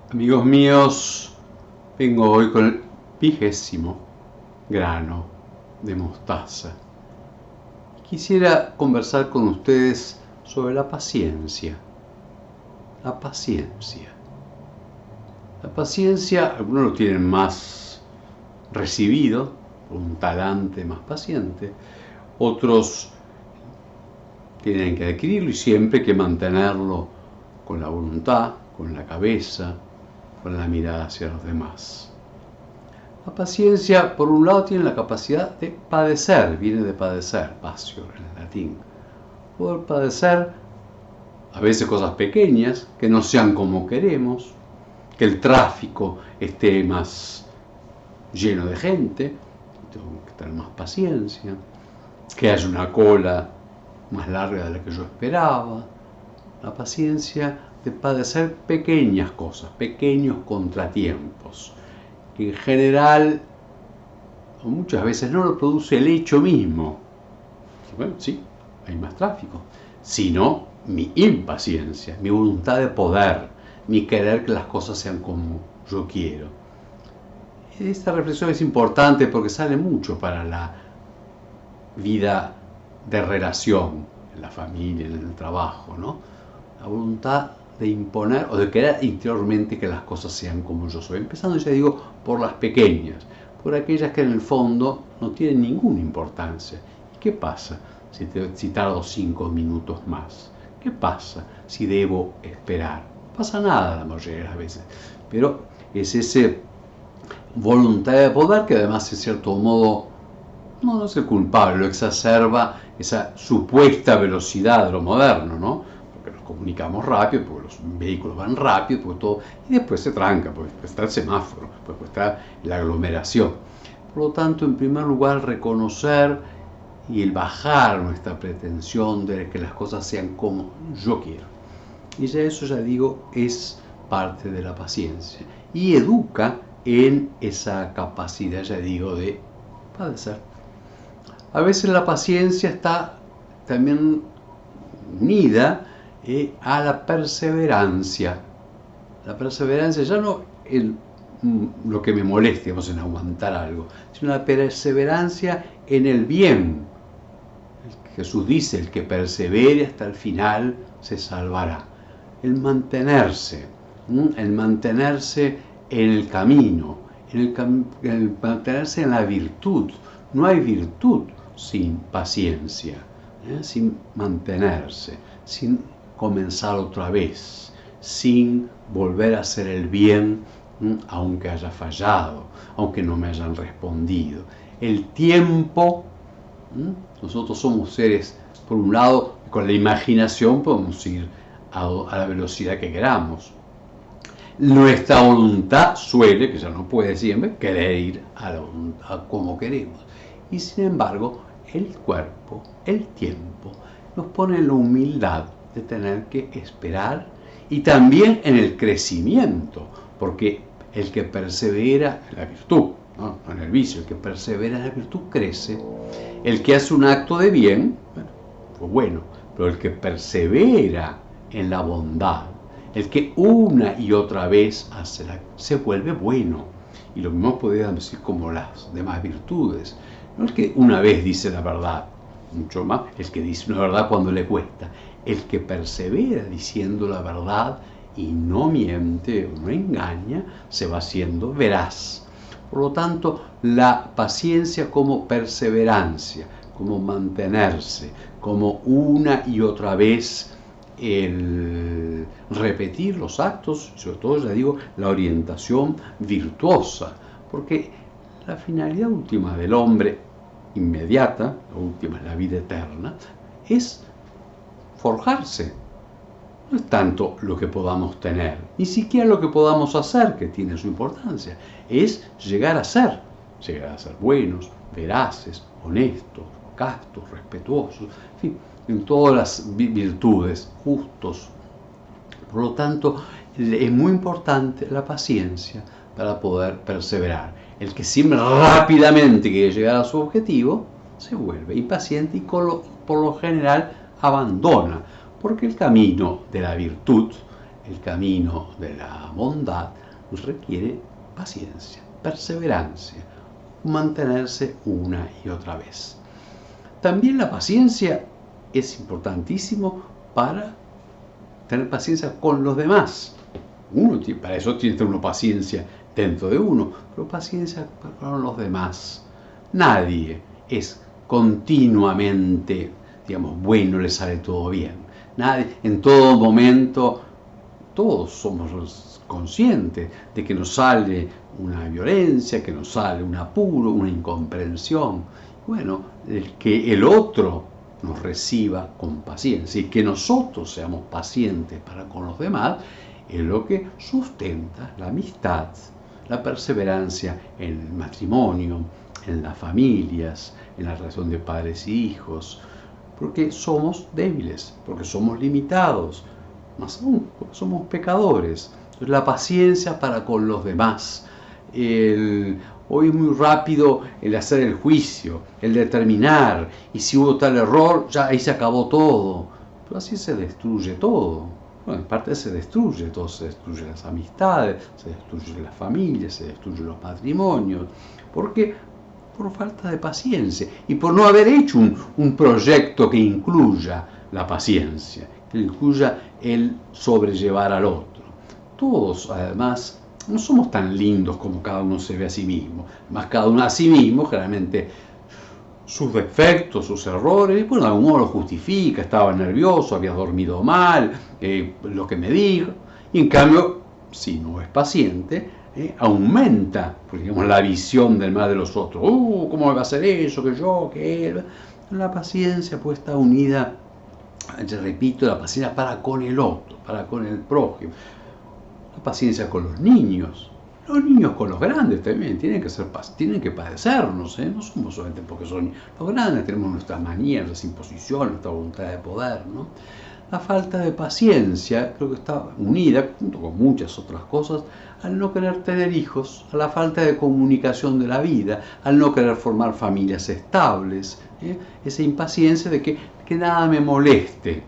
Amigos míos, vengo hoy con el 20º grano de mostaza. Quisiera conversar con ustedes sobre la paciencia. La paciencia. La paciencia, algunos lo tienen más recibido, un talante más paciente, otros tienen que adquirirlo y siempre hay que mantenerlo con la voluntad, con la cabeza, con la mirada hacia los demás. La paciencia, por un lado, tiene la capacidad de padecer, viene de padecer, patio en el latín. Poder padecer a veces cosas pequeñas, que no sean como queremos, que el tráfico esté más lleno de gente, tengo que tener más paciencia, que haya una cola más larga de la que yo esperaba. La paciencia de padecer pequeñas cosas, pequeños contratiempos, que en general, o muchas veces no lo produce el hecho mismo. Bueno, sí, hay más tráfico, sino mi impaciencia, mi voluntad de poder, mi querer que las cosas sean como yo quiero. Esta reflexión es importante porque sale mucho para la vida de relación, en la familia, en el trabajo, ¿no? La voluntad de imponer o de querer interiormente que las cosas sean como yo soy. Empezando, ya digo, por las pequeñas, por aquellas que en el fondo no tienen ninguna importancia. ¿Y qué pasa si tardo 5 minutos más? ¿Qué pasa si debo esperar? No pasa nada la mayoría de las veces, pero es esa voluntad de poder que además, en cierto modo, no es el culpable, lo exacerba esa supuesta velocidad de lo moderno, ¿no? Porque nos comunicamos rápido, porque los vehículos van rápido, porque todo, y después se tranca, porque está el semáforo, porque está la aglomeración. Por lo tanto, en primer lugar, reconocer y el bajar nuestra pretensión de que las cosas sean como yo quiero. Y ya eso, ya digo, es parte de la paciencia. Y educa en esa capacidad, ya digo, de padecer. A veces la paciencia está también unida a la perseverancia. La perseverancia ya no lo que me moleste, digamos, en aguantar algo, sino la perseverancia en el bien. Jesús dice, el que persevere hasta el final se salvará. El mantenerse en el camino, el mantenerse en la virtud. No hay virtud sin paciencia, sin mantenerse, sin comenzar otra vez, sin volver a hacer el bien, aunque haya fallado, aunque no me hayan respondido. El tiempo, nosotros somos seres, por un lado, con la imaginación podemos ir a la velocidad que queramos. Nuestra voluntad suele, que ya no puede siempre, querer ir a como queremos. Y sin embargo, el cuerpo, el tiempo, nos pone en la humildad de tener que esperar y también en el crecimiento, porque el que persevera en la virtud, no en el vicio, el que persevera en la virtud crece. El que hace un acto de bien, bueno, pero el que persevera en la bondad, el que una y otra vez se vuelve bueno. Y lo mismo podríamos decir como las demás virtudes. No el que una vez dice la verdad, mucho más el que dice una verdad cuando le cuesta. El que persevera diciendo la verdad y no miente o no engaña, se va haciendo veraz. Por lo tanto, la paciencia como perseverancia, como mantenerse, como una y otra vez el repetir los actos, sobre todo, ya digo, la orientación virtuosa, porque la finalidad última del hombre, inmediata, la última es la vida eterna, es forjarse. No es tanto lo que podamos tener, ni siquiera lo que podamos hacer, que tiene su importancia, es llegar a ser buenos, veraces, honestos, castos, respetuosos, en fin, en todas las virtudes, justos. Por lo tanto, es muy importante la paciencia para poder perseverar. El que siempre rápidamente quiere llegar a su objetivo, se vuelve impaciente y por lo general abandona, porque el camino de la virtud el camino de la bondad requiere paciencia, perseverancia, mantenerse una y otra vez. También la paciencia es importantísimo para tener paciencia con los demás. Para eso tiene que tener una paciencia dentro de uno, pero paciencia con los demás. Nadie es continuamente, bueno, le sale todo bien. Nadie, en todo momento, todos somos conscientes de que nos sale una violencia, que nos sale un apuro, una incomprensión. Bueno, que el otro nos reciba con paciencia y que nosotros seamos pacientes para con los demás es lo que sustenta la amistad, la perseverancia en el matrimonio, en las familias, en la relación de padres y hijos, porque somos débiles, porque somos limitados, más aún, porque somos pecadores. Entonces, la paciencia para con los demás. Hoy es muy rápido el hacer el juicio, el determinar, y si hubo tal error, ya ahí se acabó todo. Pero así se destruye todo. Bueno, en parte se destruye todo, se destruyen las amistades, se destruyen las familias, se destruyen los matrimonios. ¿Por qué? Por falta de paciencia y por no haber hecho un proyecto que incluya la paciencia, que incluya el sobrellevar al otro. Todos, además, no somos tan lindos como cada uno se ve a sí mismo, más cada uno a sí mismo, generalmente sus defectos, sus errores, bueno, de algún modo lo justifica, estaba nervioso, había dormido mal, lo que me dijo, y en cambio, si no es paciente, aumenta, la visión del mal de los otros. ¿Cómo me va a hacer eso? Que yo, que él. La paciencia pues está unida, repito, la paciencia para con el otro, para con el prójimo. La paciencia con los niños con los grandes también tienen que padecernos, no somos solamente porque son los grandes, tenemos nuestras manías, nuestras imposiciones, nuestra voluntad de poder, ¿no? La falta de paciencia creo que está unida, junto con muchas otras cosas, al no querer tener hijos, a la falta de comunicación de la vida, al no querer formar familias estables, esa impaciencia de que nada me moleste.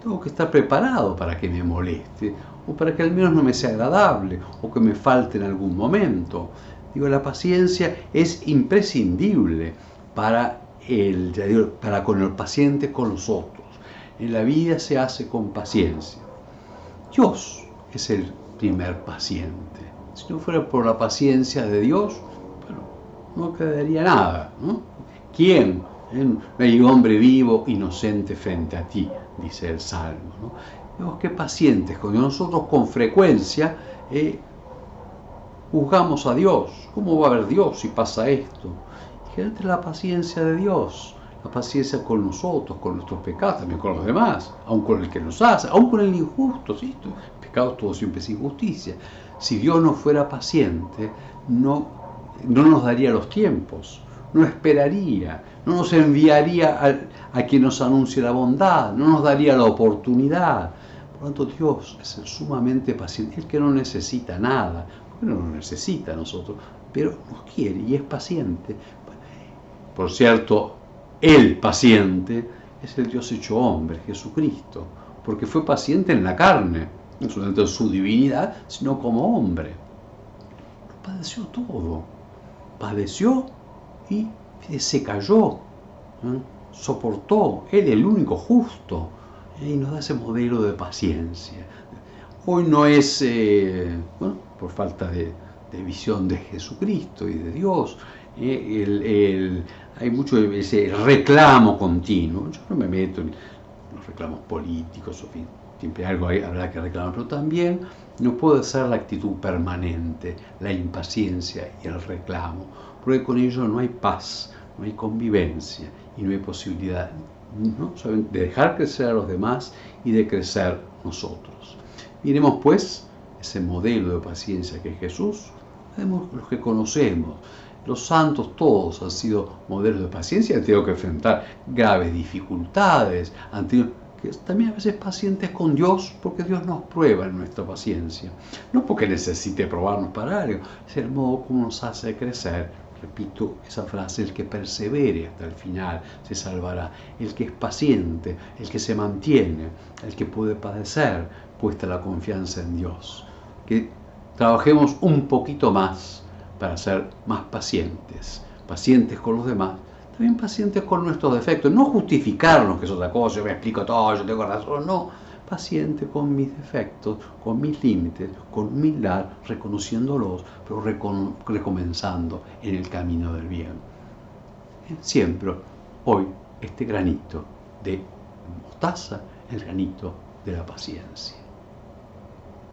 Tengo que estar preparado para que me moleste, o para que al menos no me sea agradable, o que me falte en algún momento. La paciencia es imprescindible para con el paciente, con los otros. En la vida se hace con paciencia. Dios es el primer paciente. Si no fuera por la paciencia de Dios, bueno, no quedaría nada, ¿no? ¿Quién? No hay hombre vivo, inocente frente a ti, dice el Salmo, ¿no? Vemos que pacientes, cuando nosotros con frecuencia juzgamos a Dios. ¿Cómo va a haber Dios si pasa esto? Y generalmente la paciencia de Dios, la paciencia con nosotros, con nuestros pecados, también con los demás, aun con el que nos hace, aun con el injusto, ¿sí? Pecado todo siempre es injusticia. Si Dios no fuera paciente, no nos daría los tiempos, no esperaría, no nos enviaría a quien nos anuncie la bondad, no nos daría la oportunidad. Por lo tanto, Dios es el sumamente paciente, el que no necesita nada, porque no nos necesita a nosotros, pero nos quiere y es paciente. Por cierto, el paciente es el Dios hecho hombre, Jesucristo, porque fue paciente en la carne, no solamente en su divinidad, sino como hombre. Padeció todo, padeció y se cayó, soportó, él el único justo, y nos da ese modelo de paciencia. Hoy no es, por falta de visión de Jesucristo y de Dios, hay mucho ese reclamo continuo. Yo no me meto en los reclamos políticos, o fin, siempre algo habrá que reclamar, pero también no puede ser la actitud permanente, la impaciencia y el reclamo, porque con ello no hay paz, no hay convivencia y no hay posibilidad, ¿no?, de dejar crecer a los demás y de crecer nosotros. Miremos pues ese modelo de paciencia que es Jesús. Vemos los que conocemos. Los santos todos han sido modelos de paciencia, han tenido que enfrentar graves dificultades, han tenido que también a veces pacientes con Dios, porque Dios nos prueba en nuestra paciencia. No porque necesite probarnos para algo, es el modo como nos hace crecer. Repito esa frase: el que persevere hasta el final se salvará. El que es paciente, el que se mantiene, el que puede padecer, puesta la confianza en Dios. Que trabajemos un poquito más para ser más pacientes, pacientes con los demás, también pacientes con nuestros defectos, no justificarnos, que es otra cosa, yo me explico todo, yo tengo razón, no, paciente con mis defectos, con mis límites, con humildad, reconociéndolos, pero recomenzando en el camino del bien. Siempre, hoy, este granito de mostaza, el granito de la paciencia.